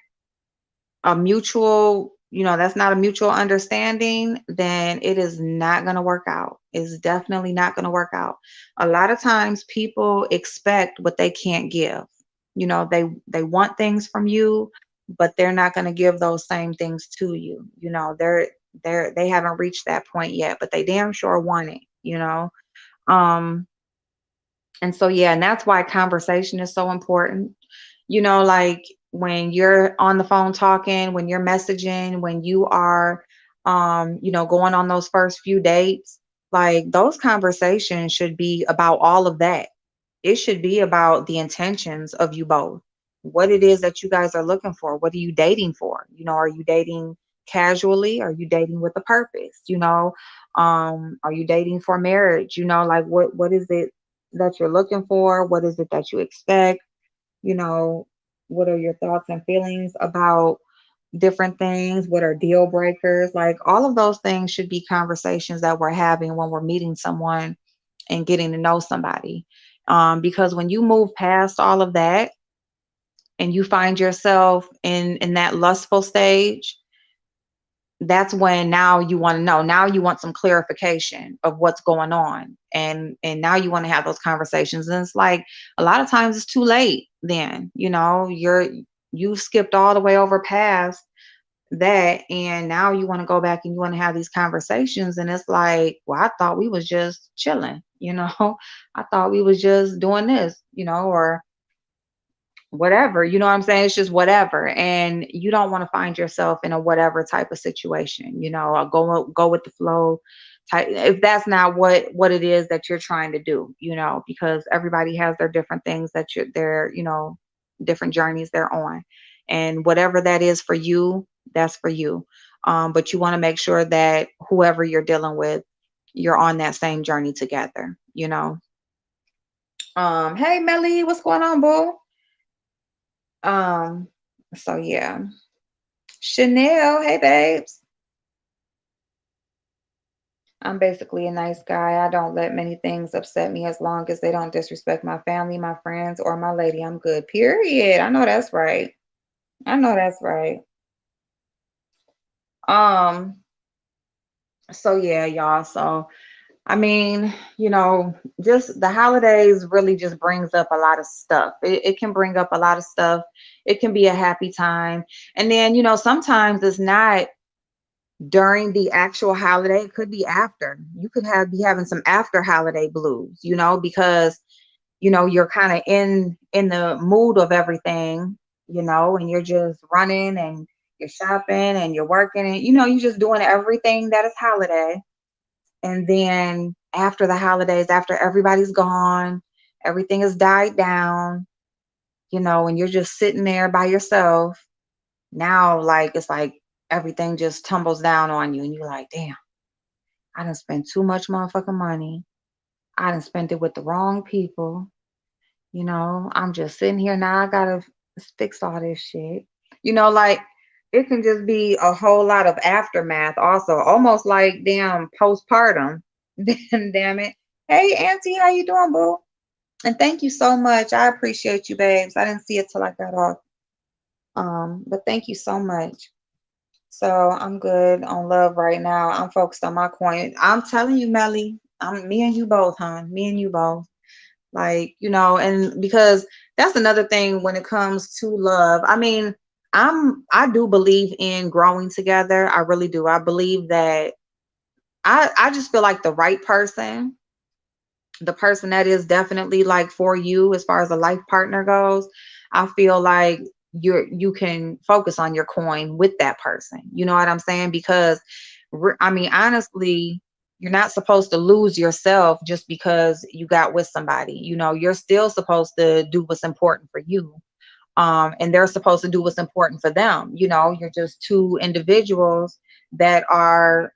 a mutual, that's not a mutual understanding, then it is not going to work out. It's definitely not going to work out. A lot of times people expect what they can't give. They want things from you, but they're not going to give those same things to you. They haven't reached that point yet, but they damn sure want it. Um and so, yeah, and that's why conversation is so important. Like when you're on the phone talking, when you're messaging, when you are, going on those first few dates, like those conversations should be about all of that. It should be about the intentions of you both, what it is that you guys are looking for. What are you dating for? Are you dating casually? Are you dating with a purpose? Are you dating for marriage? Like what is it that you're looking for? What is it that you expect? you know what are your thoughts and feelings about different things? What are deal breakers? Like all of those things should be conversations that we're having when we're meeting someone and getting to know somebody. Because when you move past all of that and you find yourself in that lustful stage, that's when now you want to know. Now you want some clarification of what's going on, and now you want to have those conversations. And it's like a lot of times it's too late. Then you skipped all the way over past that, and now you want to go back and you want to have these conversations, and it's like, well, I thought we was just chilling. I thought we was just doing this, or whatever. You know what I'm saying? It's just whatever, and you don't want to find yourself in a whatever type of situation. Or go with the flow type, if that's not what it is that you're trying to do. Because everybody has their different things that they're different journeys they're on, and whatever that is for you, that's for you. But you want to make sure that whoever you're dealing with, you're on that same journey together. Hey Melly, what's going on, boo? Um, so yeah. Chanel, hey babes. I'm basically a nice guy. I don't let many things upset me as long as they don't disrespect my family, my friends, or my lady. I'm good. Period. I know that's right. I know that's right. Um, so yeah, y'all. So I mean, just the holidays really just brings up a lot of stuff. It can bring up a lot of stuff. It can be a happy time. And then, sometimes it's not during the actual holiday. It could be after. You could be having some after holiday blues, because you're kind of in the mood of everything, and you're just running and you're shopping and you're working and you're just doing everything that is holiday. And then after the holidays, after everybody's gone, everything has died down, and you're just sitting there by yourself. Now, like, it's like everything just tumbles down on you, and you're like, damn, I done spent too much motherfucking money. I done spent it with the wrong people. I'm just sitting here now. I gotta fix all this shit. Like it can just be a whole lot of aftermath, also, almost like damn postpartum. Damn it. Hey, Auntie, how you doing, boo? And thank you so much. I appreciate you, babes. I didn't see it till I got off. But thank you so much. So I'm good on love right now. I'm focused on my coin. I'm telling you, Melly, I'm me and you both, hon. Me and you both. Like, and because that's another thing when it comes to love. I mean, I do believe in growing together. I really do. I believe that I just feel like the right person, the person that is definitely like for you as far as a life partner goes, I feel like you can focus on your coin with that person. You know what I'm saying? Because I mean, honestly, You're not supposed to lose yourself just because you got with somebody. You're still supposed to do what's important for you. And they're supposed to do what's important for them. You're just two individuals that are,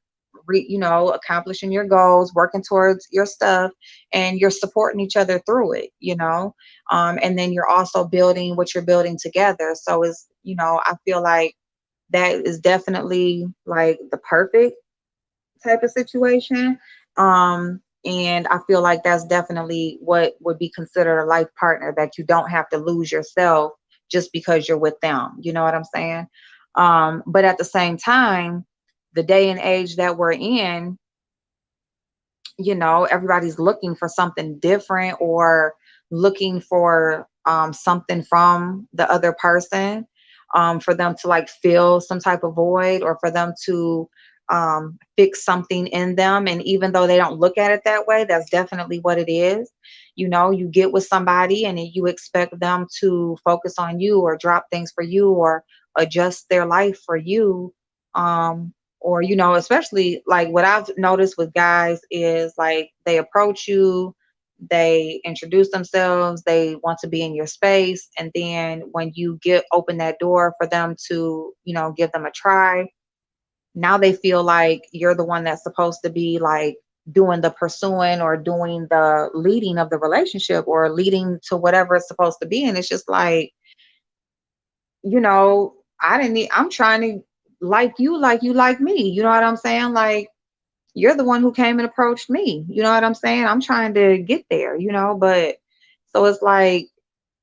accomplishing your goals, working towards your stuff, and you're supporting each other through it. And then you're also building what you're building together. So I feel like that is definitely like the perfect type of situation. And I feel like that's definitely what would be considered a life partner, that you don't have to lose yourself just because you're with them. You know what I'm saying? But at the same time, the day and age that we're in, everybody's looking for something different, or looking for something from the other person, for them to like fill some type of void, or for them to fix something in them. And even though they don't look at it that way, that's definitely what it is. You get with somebody and you expect them to focus on you, or drop things for you, or adjust their life for you. Or especially like what I've noticed with guys is like they approach you, they introduce themselves, they want to be in your space, and then when you get open that door for them to give them a try, now they feel like you're the one that's supposed to be like doing the pursuing, or doing the leading of the relationship, or leading to whatever it's supposed to be. And it's just like, I'm trying to like you like me. You know what I'm saying? Like, you're the one who came and approached me. You know what I'm saying? I'm trying to get there, but so it's like,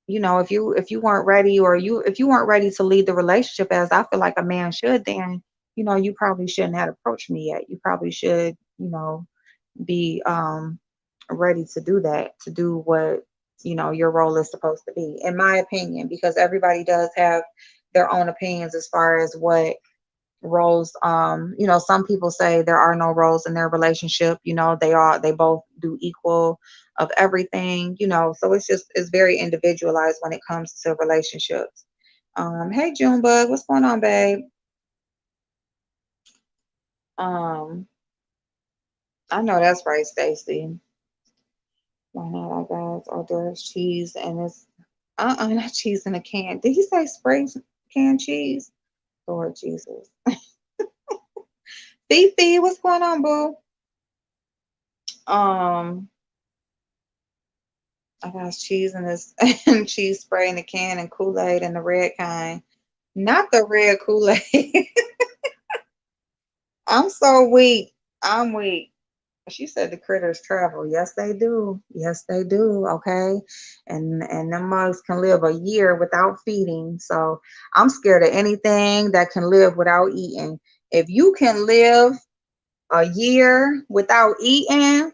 if you weren't ready, or if you weren't ready to lead the relationship as I feel like a man should, then, you probably shouldn't have approached me yet. You probably should, be ready to do that, to do what, your role is supposed to be, in my opinion, because everybody does have their own opinions as far as what roles. Some people say there are no roles in their relationship. They both do equal of everything. So it's very individualized when it comes to relationships. Hey Junebug, what's going on, babe? um I know that's right, Stacy. Why not? I got hors d'oeuvres cheese, and it's not cheese in a can. Did he say spray canned cheese? Lord Jesus. Fifi, what's going on, boo? um I got cheese in this and cheese spray in the can, and Kool-Aid in the red kind. Not the red Kool-Aid. I'm so weak. I'm weak. She said the critters travel. Yes, they do. Yes, they do. Okay. And them mugs can live a year without feeding. So I'm scared of anything that can live without eating. If you can live a year without eating,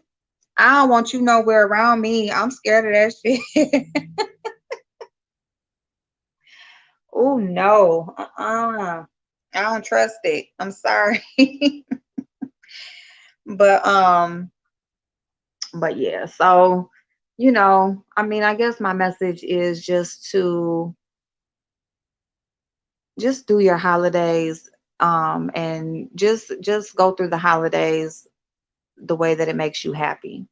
I don't want you nowhere around me. I'm scared of that shit. Oh no. I don't trust it. I'm sorry. but but yeah, so I mean, I guess my message is just do your holidays, and just go through the holidays the way that it makes you happy.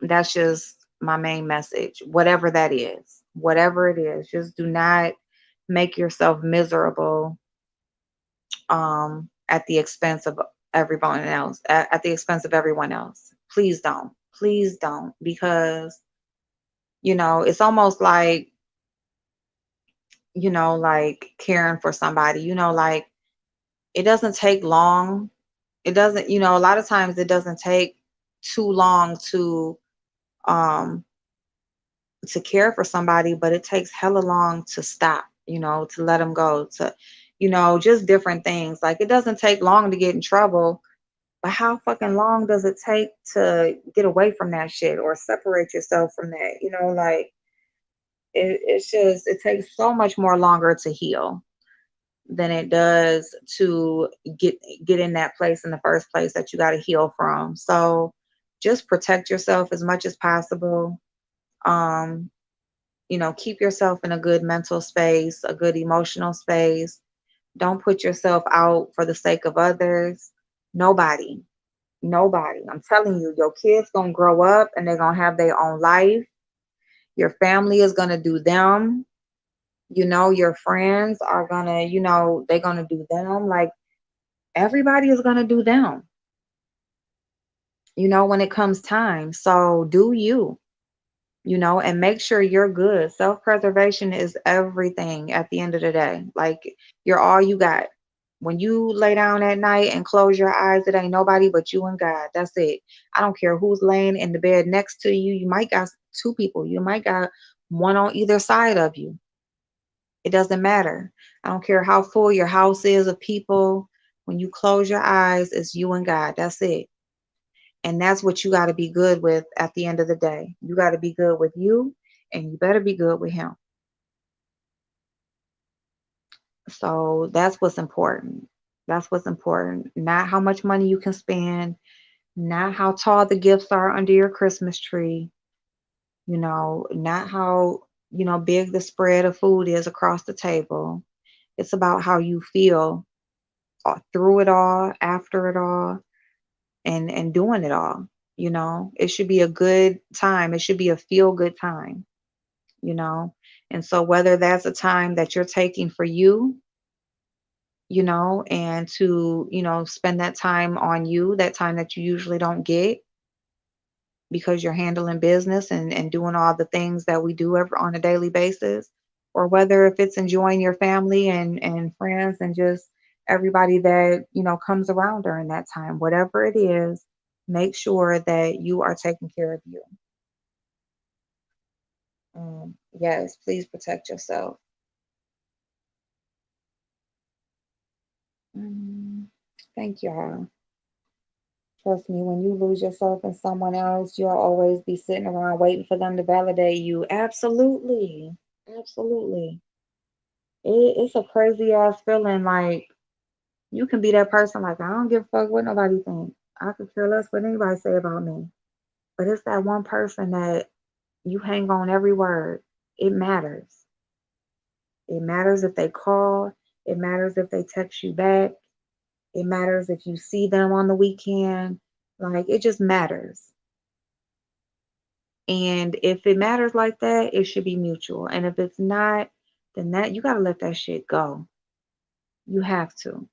That's just my main message. Whatever that is. Whatever it is, just do not make yourself miserable at the expense of everyone else, at the expense of everyone else. Please don't. Please don't, because it's almost like caring for somebody. Like, it doesn't take long. It doesn't, a lot of times it doesn't take too long um to care for somebody, but it takes hella long to stop, to let them go, to just different things. Like, it doesn't take long to get in trouble, but how fucking long does it take to get away from that shit, or separate yourself from that? Like, it takes so much more longer to heal than it does to get in that place in the first place that you got to heal from. So just protect yourself as much as possible. Um, keep yourself in a good mental space, a good emotional space. Don't put yourself out for the sake of others. Nobody. Nobody. I'm telling you, your kids gonna grow up and they're gonna have their own life. Your family is gonna do them. Your friends are gonna, they're gonna do them. Like everybody is gonna do them, when it comes time. So do you, and make sure you're good. Self-preservation is everything at the end of the day. Like you're all you got. When you lay down at night and close your eyes, it ain't nobody but you and God. That's it. I don't care who's laying in the bed next to you. You might got two people. You might got one on either side of you. It doesn't matter. I don't care how full your house is of people. When you close your eyes, it's you and God. That's it. And that's what you got to be good with at the end of the day. You got to be good with you, and you better be good with him. So that's what's important. That's what's important. Not how much money you can spend, not how tall the gifts are under your Christmas tree, not how, big the spread of food is across the table. It's about how you feel through it all, after it all, and doing it all. It should be a good time. It should be a feel good time, you know. And so whether that's a time that you're taking for you, and to, spend that time on you, that time that you usually don't get because you're handling business and doing all the things that we do on a daily basis, or whether if it's enjoying your family and friends and just everybody that, comes around during that time, whatever it is, make sure that you are taking care of you. Yes, please protect yourself. Mm, thank y'all. Trust me, when you lose yourself in someone else, you'll always be sitting around waiting for them to validate you. Absolutely. Absolutely. It's a crazy ass feeling. Like, you can be that person, like, I don't give a fuck what nobody thinks. I could care less what anybody say about me. But it's that one person that you hang on every word. It matters. It matters if they call. It matters if they text you back. It matters if you see them on the weekend. Like, it just matters. And if it matters like that, it should be mutual. And if it's not, then that you gotta let that shit go. You have to.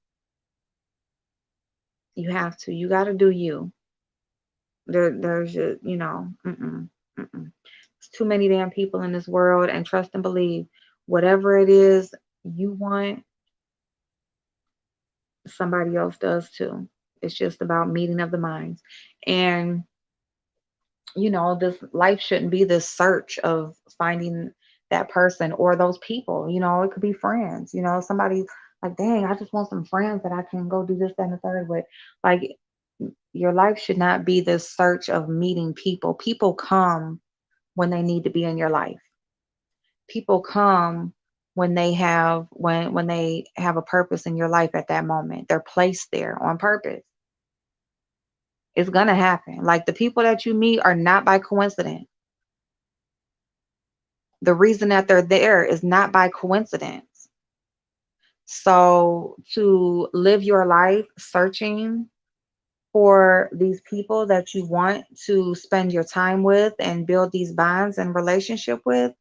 You have to. You gotta do you. There's just, mm-mm. It's too many damn people in this world, and trust and believe, whatever it is you want, somebody else does too. It's just about meeting of the minds. And this life shouldn't be this search of finding that person or those people. It could be friends. Somebody like, dang, I just want some friends that I can go do this, that, and the third with. Like, your life should not be this search of meeting people. People come when they need to be in your life. People come when they have a purpose in your life at that moment. They're placed there on purpose. It's gonna happen. Like, the people that you meet are not by coincidence. The reason that they're there is not by coincidence. So to live your life searching for these people that you want to spend your time with and build these bonds and relationship with,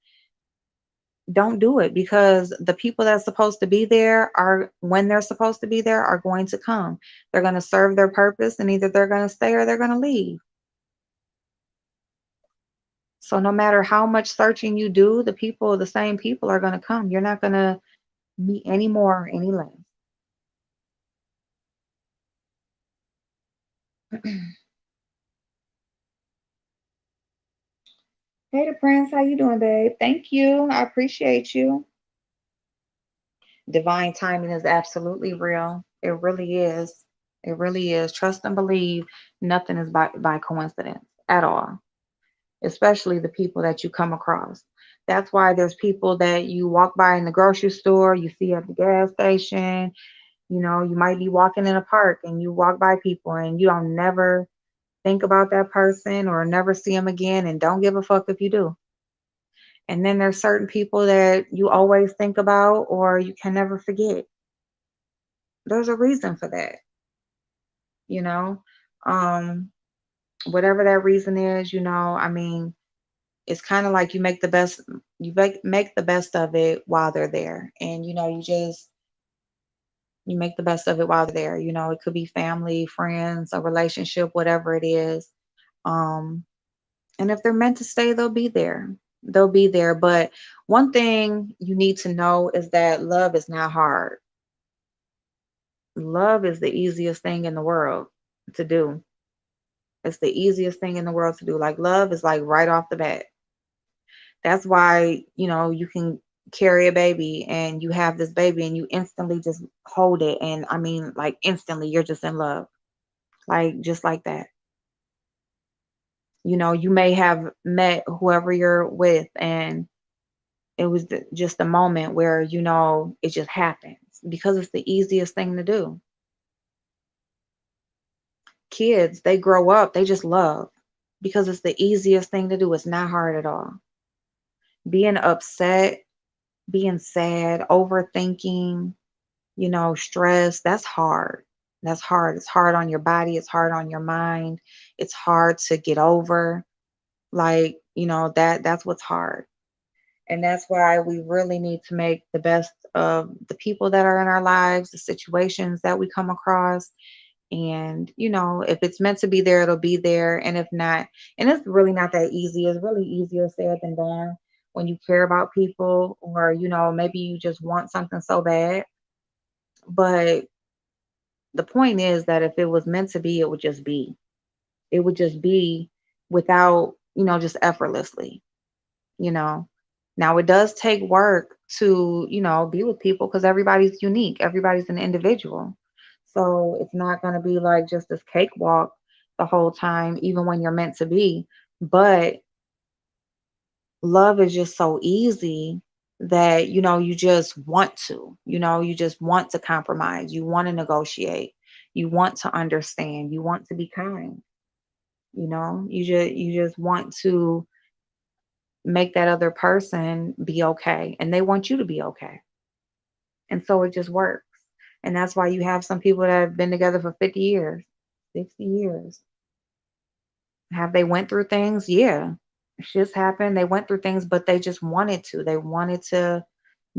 don't do it, because the people that's supposed to be there are, when they're supposed to be there, are going to come. They're going to serve their purpose, and either they're going to stay or they're going to leave. So no matter how much searching you do, the same people are going to come. You're not going to meet any more or any less. Hey, the Prince, how you doing, babe? Thank you. I appreciate you. Divine timing is absolutely real. It really is. It really is. Trust and believe nothing is by coincidence at all, especially the people that you come across. That's why there's people that you walk by in the grocery store, you see at the gas station, you might be walking in a park and you walk by people and you don't never think about that person or never see them again and don't give a fuck if you do. And then there's certain people that you always think about or you can never forget. There's a reason for that, you know? Um, whatever that reason is, I mean, it's kind of like you make the best of it while they're there. And you make the best of it while they're there. It could be family, friends, a relationship, whatever it is. Um, and if they're meant to stay, they'll be there. They'll be there. But one thing you need to know is that love is not hard. Love is the easiest thing in the world to do. It's the easiest thing in the world to do. Like love is like right off the bat. That's why, you can carry a baby and you have this baby and you instantly just hold it. And I mean, like instantly, you're just in love. Like just like that. You may have met whoever you're with and it was just a moment where, it just happens because it's the easiest thing to do. Kids, they grow up, they just love because it's the easiest thing to do. It's not hard at all. Being upset, being sad, overthinking, stress, that's hard. That's hard. It's hard on your body, it's hard on your mind. It's hard to get over. Like, that's what's hard. And that's why we really need to make the best of the people that are in our lives, the situations that we come across. And, if it's meant to be there, it'll be there. And if not, and it's really not that easy. It's really easier said than done when you care about people or, maybe you just want something so bad. But the point is that if it was meant to be, it would just be. It would just be without, just effortlessly, you know. Now it does take work to, be with people because everybody's unique. Everybody's an individual. So it's not going to be like just this cakewalk the whole time, even when you're meant to be. But love is just so easy that, you just want to, you just want to compromise. You want to negotiate. You want to understand. You want to be kind. You just want to make that other person be okay and they want you to be okay. And so it just works. And that's why you have some people that have been together for 50 years, 60 years. Have they went through things? Yeah. Shit's happened. They went through things, but they just wanted to. They wanted to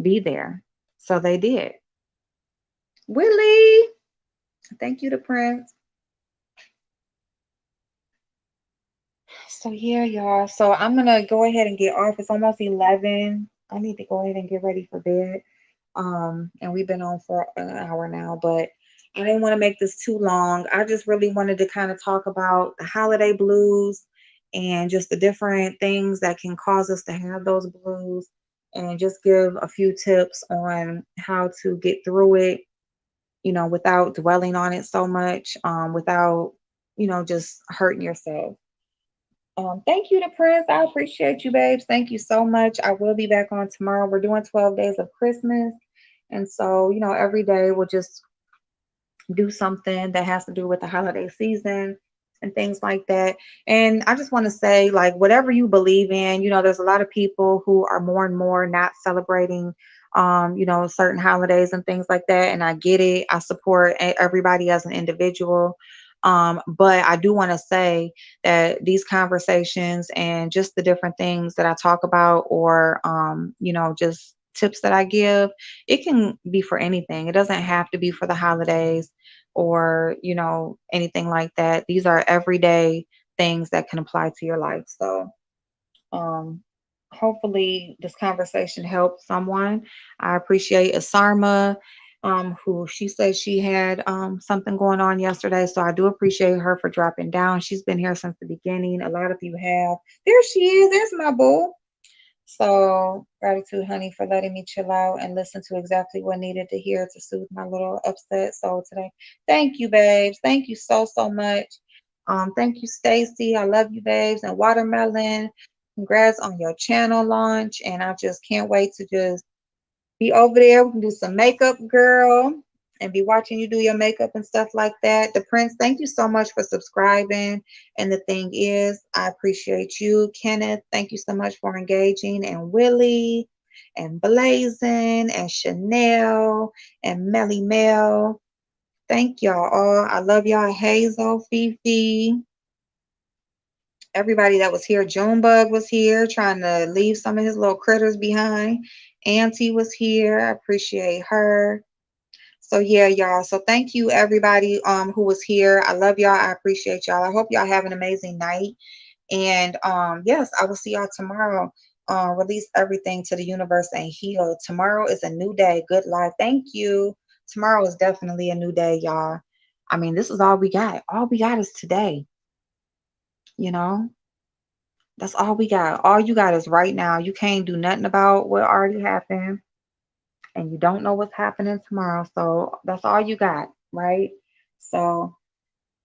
be there. So they did. Willie, thank you to Prince. So yeah, y'all. So I'm gonna go ahead and get off. It's almost 11. I need to go ahead and get ready for bed. And we've been on for an hour now, but I didn't want to make this too long. I just really wanted to kind of talk about the holiday blues and just the different things that can cause us to have those blues and just give a few tips on how to get through it, without dwelling on it so much, without, just hurting yourself. Thank you to Prince. I appreciate you, babes. Thank you so much. I will be back on tomorrow. We're doing 12 days of Christmas. And so, every day we'll just do something that has to do with the holiday season and things like that. And I just want to say, like, whatever you believe in, there's a lot of people who are more and more not celebrating, certain holidays and things like that. And I get it. I support everybody as an individual. But I do want to say that these conversations and just the different things that I talk about or, just tips that I give, it can be for anything. It doesn't have to be for the holidays or anything like that. These are everyday things that can apply to your life. So um hopefully this conversation helped someone. I appreciate Asarma, who she said she had something going on yesterday, so I do appreciate her for dropping down. She's been here since the beginning. A lot of you have. There she is. There's my boo. So gratitude, honey, for letting me chill out and listen to exactly what I needed to hear to soothe my little upset soul today. Thank you, babes. Thank you so, so much. Thank you, Stacy. I love you, babes. And Watermelon, congrats on your channel launch. And I just can't wait to just be over there. We can do some makeup, girl, and be watching you do your makeup and stuff like that. The Prince, thank you so much for subscribing. And the thing is, I appreciate you. Kenneth, thank you so much for engaging. And Willie, and Blazing, and Chanel, and Melly Mel. Thank y'all all. I love y'all. Hazel, Fifi, everybody that was here. Junebug was here trying to leave some of his little critters behind. Auntie was here. I appreciate her. So yeah, y'all. So thank you everybody who was here. I love y'all. I appreciate y'all. I hope y'all have an amazing night. And yes, I will see y'all tomorrow. Release everything to the universe and heal. Tomorrow is a new day. Good life. Thank you. Tomorrow is definitely a new day, y'all. I mean, this is all we got. All we got is today. You know, that's all we got. All you got is right now. You can't do nothing about what already happened, and you don't know what's happening tomorrow. So that's all you got, right? So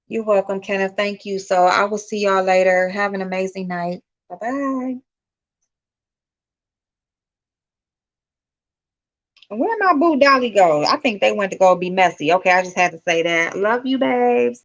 you're welcome, Kenneth. Thank you. So I will see y'all later. Have an amazing night. Bye bye. Where my boo Dolly go? I think they went to go be messy. Okay, I just had to say that. Love you, babes.